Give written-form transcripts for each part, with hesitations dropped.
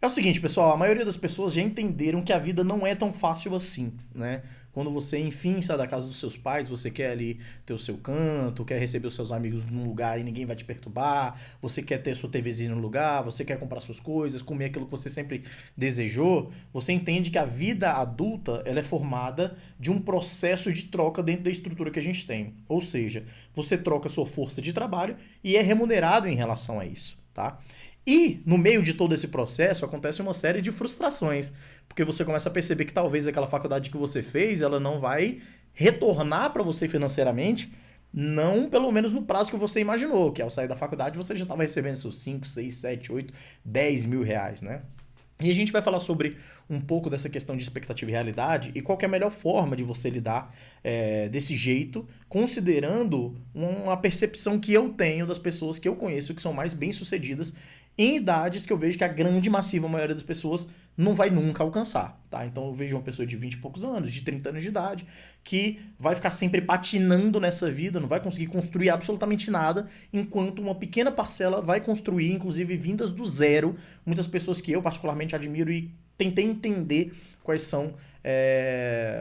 É o seguinte, pessoal, a maioria das pessoas já entenderam que a vida não é tão fácil assim, né? Quando você, enfim, sai da casa dos seus pais, você quer ali ter o seu canto, quer receber os seus amigos num lugar e ninguém vai te perturbar, você quer ter sua TVzinha no lugar, você quer comprar suas coisas, comer aquilo que você sempre desejou, você entende que a vida adulta, ela é formada de um processo de troca dentro da estrutura que a gente tem. Ou seja, você troca sua força de trabalho e é remunerado em relação a isso, tá? E no meio de todo esse processo acontece uma série de frustrações, porque você começa a perceber que talvez aquela faculdade que você fez, ela não vai retornar para você financeiramente, não pelo menos no prazo que você imaginou, que ao sair da faculdade você já estava recebendo seus 5, 6, 7, 8, 10 mil reais, né? E a gente vai falar sobre um pouco dessa questão de expectativa e realidade e qual que é a melhor forma de você lidar desse jeito, considerando uma percepção que eu tenho das pessoas que eu conheço que são mais bem-sucedidas em idades que eu vejo que a grande massiva maioria das pessoas não vai nunca alcançar, tá? Então eu vejo uma pessoa de 20 e poucos anos, de 30 anos de idade, que vai ficar sempre patinando nessa vida, não vai conseguir construir absolutamente nada, enquanto uma pequena parcela vai construir, inclusive vindas do zero, muitas pessoas que eu particularmente admiro e tentei entender quais são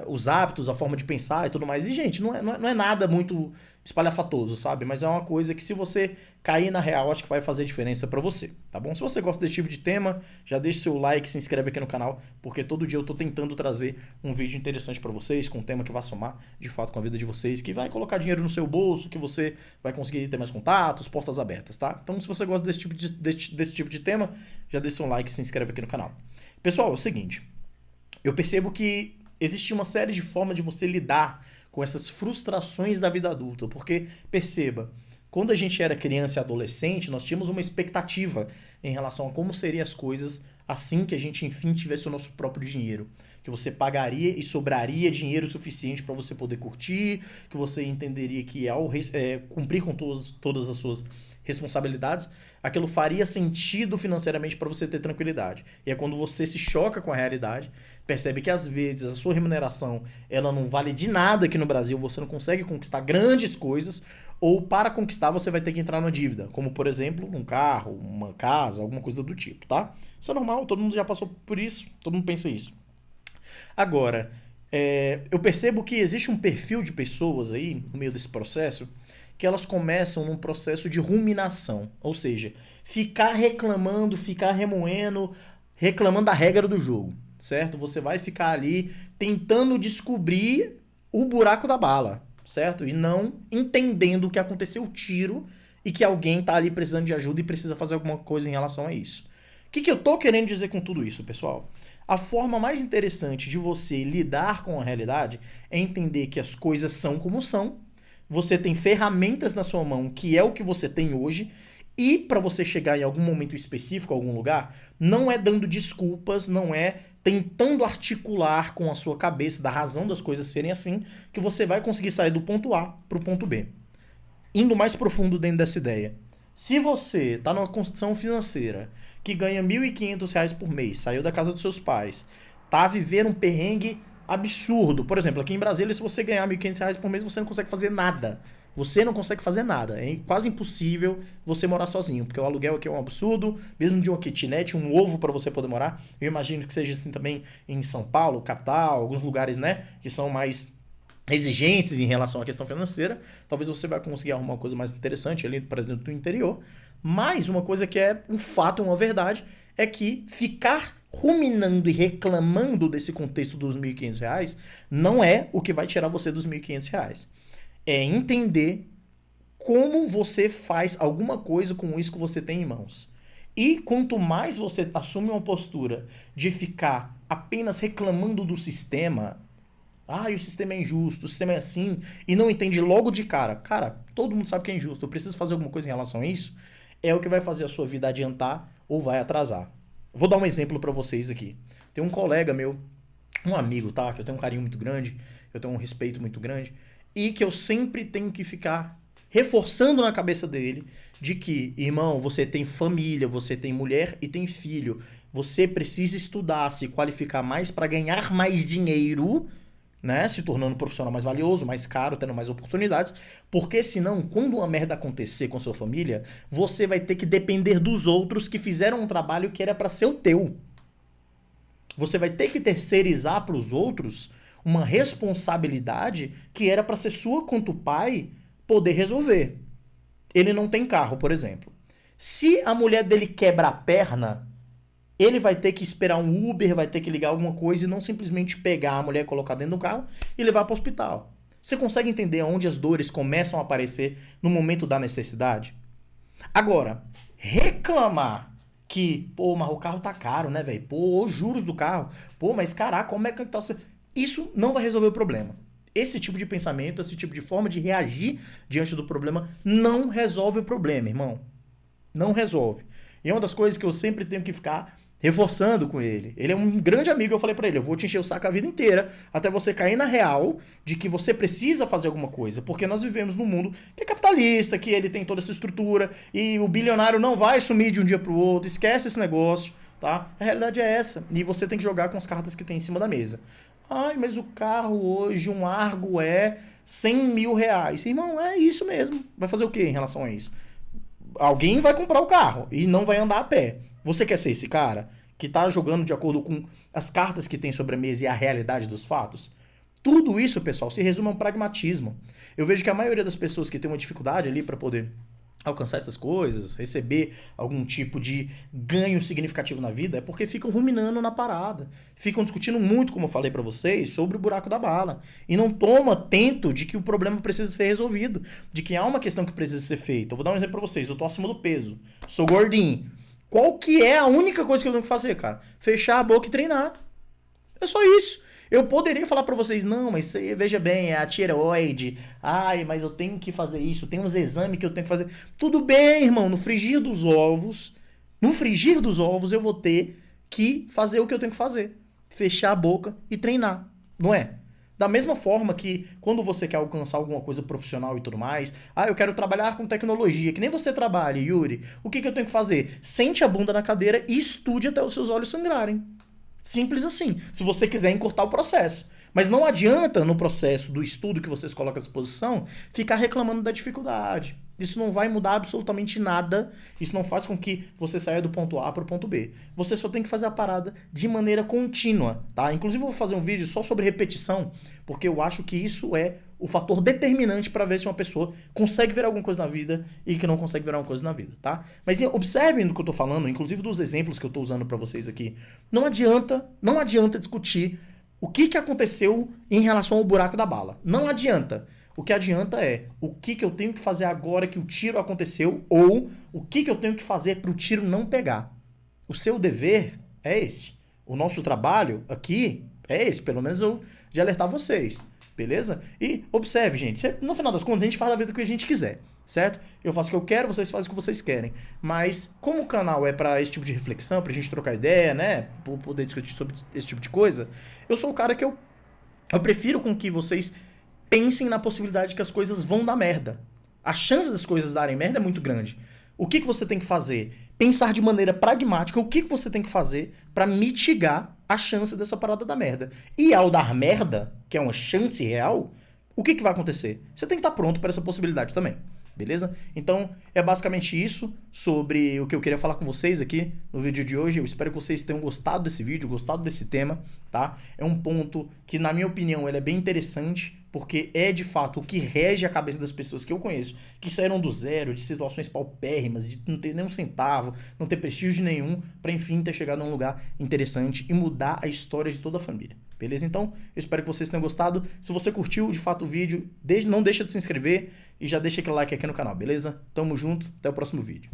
os hábitos, a forma de pensar e tudo mais. E, gente, não é nada muito espalhafatoso, sabe? Mas é uma coisa que se você cair na real, acho que vai fazer diferença pra você, tá bom? Se você gosta desse tipo de tema, já deixa seu like, se inscreve aqui no canal, porque todo dia eu tô tentando trazer um vídeo interessante pra vocês, com um tema que vai somar, de fato, com a vida de vocês, que vai colocar dinheiro no seu bolso, que você vai conseguir ter mais contatos, portas abertas, tá? Então, se você gosta desse tipo de tema, já deixa seu like e se inscreve aqui no canal. Pessoal, é o seguinte, eu percebo que existe uma série de formas de você lidar com essas frustrações da vida adulta, porque perceba, quando a gente era criança e adolescente, nós tínhamos uma expectativa em relação a como seriam as coisas assim que a gente enfim tivesse o nosso próprio dinheiro, que você pagaria e sobraria dinheiro suficiente para você poder curtir, que você entenderia que ao cumprir com todas as suas responsabilidades, aquilo faria sentido financeiramente para você ter tranquilidade. E é quando você se choca com a realidade, percebe que às vezes a sua remuneração ela não vale de nada aqui no Brasil, você não consegue conquistar grandes coisas, ou para conquistar você vai ter que entrar numa dívida, como por exemplo, um carro, uma casa, alguma coisa do tipo, tá? Isso é normal, todo mundo já passou por isso, todo mundo pensa isso. Agora, eu percebo que existe um perfil de pessoas aí, no meio desse processo, que elas começam num processo de ruminação. Ou seja, ficar reclamando, ficar remoendo, reclamando da regra do jogo, certo? Você vai ficar ali tentando descobrir o buraco da bala, certo? E não entendendo que aconteceu o tiro e que alguém tá ali precisando de ajuda e precisa fazer alguma coisa em relação a isso. O que eu tô querendo dizer com tudo isso, pessoal? A forma mais interessante de você lidar com a realidade é entender que as coisas são como são, você tem ferramentas na sua mão que é o que você tem hoje, e para você chegar em algum momento específico, algum lugar, não é dando desculpas, não é tentando articular com a sua cabeça da razão das coisas serem assim, que você vai conseguir sair do ponto A para o ponto B. Indo mais profundo dentro dessa ideia. Se você está numa condição financeira que ganha R$ 1.500 por mês, saiu da casa dos seus pais, tá a viver um perrengue absurdo. Por exemplo, aqui em Brasília, se você ganhar R$ 1.500 por mês, você não consegue fazer nada. Você não consegue fazer nada. É quase impossível você morar sozinho, porque o aluguel aqui é um absurdo, mesmo de uma kitnet, um ovo para você poder morar. Eu imagino que seja assim também em São Paulo, capital, alguns lugares, né, que são mais exigentes em relação à questão financeira, talvez você vai conseguir arrumar uma coisa mais interessante ali para dentro do interior. Mas uma coisa que é um fato, uma verdade, é que ficar ruminando e reclamando desse contexto dos R$ 1.500 não é o que vai tirar você dos R$ 1.500. É entender como você faz alguma coisa com isso que você tem em mãos. E quanto mais você assume uma postura de ficar apenas reclamando do sistema, o sistema é injusto, o sistema é assim, e não entende logo de cara. Cara, todo mundo sabe que é injusto, eu preciso fazer alguma coisa em relação a isso. É o que vai fazer a sua vida adiantar ou vai atrasar. Vou dar um exemplo pra vocês aqui. Tem um colega meu, um amigo, tá? Que eu tenho um carinho muito grande, eu tenho um respeito muito grande, e que eu sempre tenho que ficar reforçando na cabeça dele de que, irmão, você tem família, você tem mulher e tem filho. Você precisa estudar, se qualificar mais pra ganhar mais dinheiro, né? Se tornando um profissional mais valioso, mais caro, tendo mais oportunidades, porque senão, quando uma merda acontecer com sua família, você vai ter que depender dos outros que fizeram um trabalho que era pra ser o teu. Você vai ter que terceirizar para os outros uma responsabilidade que era para ser sua quanto pai poder resolver. Ele não tem carro, por exemplo. Se a mulher dele quebra a perna, ele vai ter que esperar um Uber, vai ter que ligar alguma coisa e não simplesmente pegar a mulher, colocar dentro do carro e levar para o hospital. Você consegue entender onde as dores começam a aparecer no momento da necessidade? Agora, reclamar que, pô, mas o carro tá caro, né, velho? Pô, os juros do carro. Pô, mas caraca, como é que tá... Isso não vai resolver o problema. Esse tipo de pensamento, esse tipo de forma de reagir diante do problema não resolve o problema, irmão. Não resolve. E é uma das coisas que eu sempre tenho que ficar reforçando com ele. Ele é um grande amigo, eu falei pra ele, eu vou te encher o saco a vida inteira até você cair na real de que você precisa fazer alguma coisa, porque nós vivemos num mundo que é capitalista, que ele tem toda essa estrutura e o bilionário não vai sumir de um dia pro outro, esquece esse negócio, tá? A realidade é essa, e você tem que jogar com as cartas que tem em cima da mesa. Ai, mas o carro hoje, um Argo é 100 mil reais. Irmão, é isso mesmo. Vai fazer o que em relação a isso? Alguém vai comprar o carro e não vai andar a pé. Você quer ser esse cara que tá jogando de acordo com as cartas que tem sobre a mesa e a realidade dos fatos? Tudo isso, pessoal, se resume a um pragmatismo. Eu vejo que a maioria das pessoas que tem uma dificuldade ali para poder alcançar essas coisas, receber algum tipo de ganho significativo na vida, é porque ficam ruminando na parada. Ficam discutindo muito, como eu falei pra vocês, sobre o buraco da bala. E não toma atento de que o problema precisa ser resolvido, de que há uma questão que precisa ser feita. Eu vou dar um exemplo pra vocês. Eu tô acima do peso, sou gordinho. Qual que é a única coisa que eu tenho que fazer, cara? Fechar a boca e treinar. É só isso. Eu poderia falar pra vocês, não, mas isso aí, veja bem, é a tireoide. Ai, mas eu tenho que fazer isso, tem uns exames que eu tenho que fazer. Tudo bem, irmão, no frigir dos ovos, eu vou ter que fazer o que eu tenho que fazer. Fechar a boca e treinar, não é? Da mesma forma que quando você quer alcançar alguma coisa profissional e tudo mais, eu quero trabalhar com tecnologia, que nem você trabalha, Yuri. O que eu tenho que fazer? Sente a bunda na cadeira e estude até os seus olhos sangrarem. Simples assim, se você quiser encurtar o processo. Mas não adianta, no processo do estudo que vocês colocam à disposição, ficar reclamando da dificuldade. Isso não vai mudar absolutamente nada. Isso não faz com que você saia do ponto A para o ponto B. Você só tem que fazer a parada de maneira contínua, tá? Inclusive eu vou fazer um vídeo só sobre repetição, porque eu acho que isso é o fator determinante para ver se uma pessoa consegue ver alguma coisa na vida e que não consegue ver alguma coisa na vida, tá? Mas observem no que eu tô falando, inclusive dos exemplos que eu tô usando para vocês aqui. Não adianta discutir o que aconteceu em relação ao buraco da bala. Não adianta. O que adianta é o que eu tenho que fazer agora que o tiro aconteceu ou o que eu tenho que fazer para o tiro não pegar. O seu dever é esse. O nosso trabalho aqui é esse. Pelo menos eu de alertar vocês. Beleza? E observe, gente. No final das contas, a gente faz a vida que a gente quiser. Certo? Eu faço o que eu quero, vocês fazem o que vocês querem. Mas, como o canal é para esse tipo de reflexão, pra gente trocar ideia, né? Poder discutir sobre esse tipo de coisa, eu sou o cara que eu prefiro com que vocês pensem na possibilidade de que as coisas vão dar merda. A chance das coisas darem merda é muito grande. O que você tem que fazer? Pensar de maneira pragmática o que você tem que fazer para mitigar a chance dessa parada dar merda. E ao dar merda, que é uma chance real, o que vai acontecer? Você tem que estar pronto para essa possibilidade também. Beleza? Então, é basicamente isso sobre o que eu queria falar com vocês aqui no vídeo de hoje. Eu espero que vocês tenham gostado desse vídeo, gostado desse tema, tá? É um ponto que, na minha opinião, ele é bem interessante, porque é, de fato, o que rege a cabeça das pessoas que eu conheço, que saíram do zero, de situações paupérrimas, de não ter nem um centavo, não ter prestígio nenhum, para enfim ter chegado a um lugar interessante e mudar a história de toda a família. Beleza? Então, eu espero que vocês tenham gostado. Se você curtiu, de fato, o vídeo, não deixa de se inscrever e já deixa aquele like aqui no canal, beleza? Tamo junto, até o próximo vídeo.